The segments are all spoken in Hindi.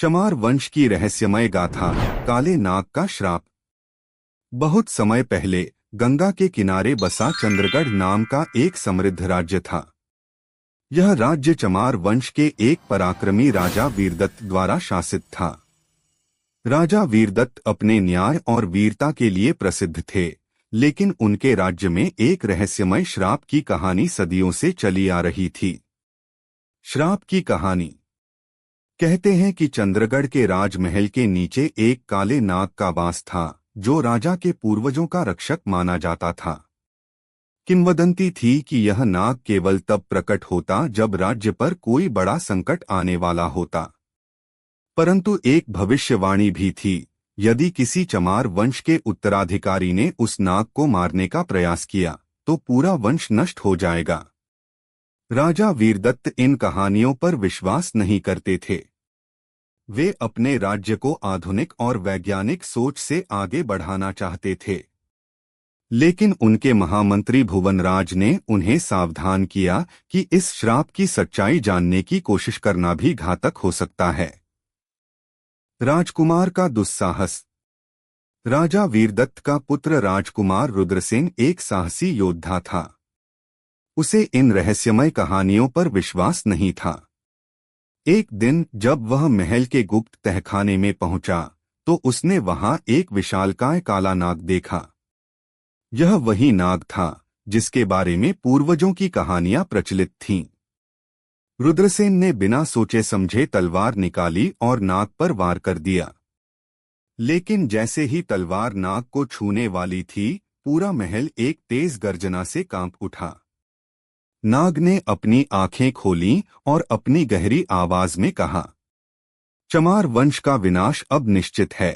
चमार वंश की रहस्यमय गाथा, काले नाग का श्राप। बहुत समय पहले गंगा के किनारे बसा चंद्रगढ़ नाम का एक समृद्ध राज्य था। यह राज्य चमार वंश के एक पराक्रमी राजा वीरदत्त द्वारा शासित था। राजा वीरदत्त अपने न्याय और वीरता के लिए प्रसिद्ध थे, लेकिन उनके राज्य में एक रहस्यमय श्राप की कहानी सदियों से चली आ रही थी। श्राप की कहानी। कहते हैं कि चंद्रगढ़ के राजमहल के नीचे एक काले नाग का वास था, जो राजा के पूर्वजों का रक्षक माना जाता था। किंवदंती थी कि यह नाग केवल तब प्रकट होता जब राज्य पर कोई बड़ा संकट आने वाला होता। परंतु एक भविष्यवाणी भी थी, यदि किसी चमार वंश के उत्तराधिकारी ने उस नाग को मारने का प्रयास किया तो पूरा वंश नष्ट हो जाएगा। राजा वीरदत्त इन कहानियों पर विश्वास नहीं करते थे। वे अपने राज्य को आधुनिक और वैज्ञानिक सोच से आगे बढ़ाना चाहते थे, लेकिन उनके महामंत्री भुवनराज ने उन्हें सावधान किया कि इस श्राप की सच्चाई जानने की कोशिश करना भी घातक हो सकता है। राजकुमार का दुस्साहस। राजा वीरदत्त का पुत्र राजकुमार रुद्रसेन एक साहसी योद्धा था। उसे इन रहस्यमय कहानियों पर विश्वास नहीं था। एक दिन जब वह महल के गुप्त तहखाने में पहुंचा तो उसने वहां एक विशालकाय काला नाग देखा। यह वही नाग था जिसके बारे में पूर्वजों की कहानियां प्रचलित थीं। रुद्रसेन ने बिना सोचे समझे तलवार निकाली और नाग पर वार कर दिया। लेकिन जैसे ही तलवार नाग को छूने वाली थी, पूरा महल एक तेज गर्जना से कांप उठा। नाग ने अपनी आंखें खोलीं और अपनी गहरी आवाज में कहा, चमार वंश का विनाश अब निश्चित है।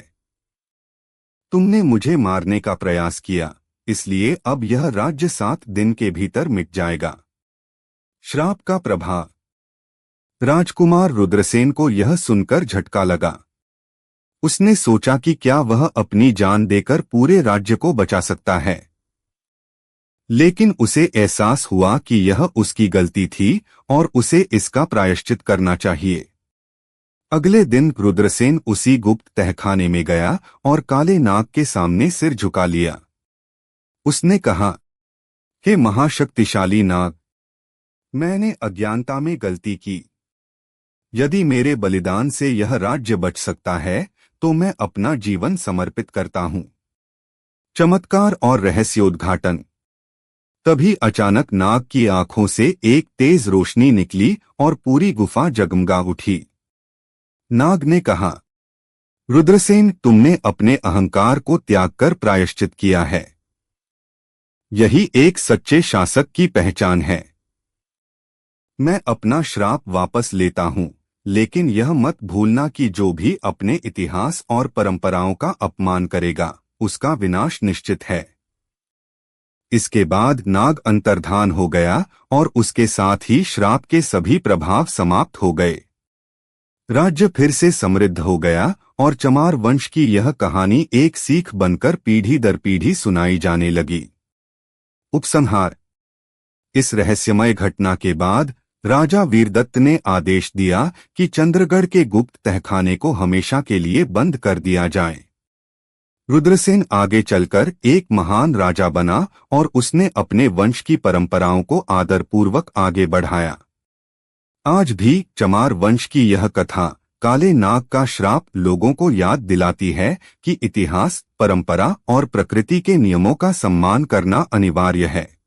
तुमने मुझे मारने का प्रयास किया, इसलिए अब यह राज्य 7 दिन के भीतर मिट जाएगा। श्राप का प्रभाव। राजकुमार रुद्रसेन को यह सुनकर झटका लगा। उसने सोचा कि क्या वह अपनी जान देकर पूरे राज्य को बचा सकता है, लेकिन उसे एहसास हुआ कि यह उसकी गलती थी और उसे इसका प्रायश्चित करना चाहिए। अगले दिन रुद्रसेन उसी गुप्त तहखाने में गया और काले नाग के सामने सिर झुका लिया। उसने कहा, हे महाशक्तिशाली नाग, मैंने अज्ञानता में गलती की। यदि मेरे बलिदान से यह राज्य बच सकता है तो मैं अपना जीवन समर्पित करता हूं। चमत्कार और रहस्योद्घाटन। तभी अचानक नाग की आंखों से एक तेज रोशनी निकली और पूरी गुफा जगमगा उठी। नाग ने कहा, रुद्रसेन, तुमने अपने अहंकार को त्याग कर प्रायश्चित किया है। यही एक सच्चे शासक की पहचान है। मैं अपना श्राप वापस लेता हूं, लेकिन यह मत भूलना कि जो भी अपने इतिहास और परंपराओं का अपमान करेगा, उसका विनाश निश्चित है। इसके बाद नाग अंतर्धान हो गया और उसके साथ ही श्राप के सभी प्रभाव समाप्त हो गए। राज्य फिर से समृद्ध हो गया और चमार वंश की यह कहानी एक सीख बनकर पीढ़ी दर पीढ़ी सुनाई जाने लगी। उपसंहार। इस रहस्यमय घटना के बाद राजा वीरदत्त ने आदेश दिया कि चंद्रगढ़ के गुप्त तहखाने को हमेशा के लिए बंद कर दिया जाए। रुद्रसेन आगे चलकर एक महान राजा बना और उसने अपने वंश की परंपराओं को आदरपूर्वक आगे बढ़ाया। आज भी चमार वंश की यह कथा, काले नाग का श्राप, लोगों को याद दिलाती है कि इतिहास, परंपरा और प्रकृति के नियमों का सम्मान करना अनिवार्य है।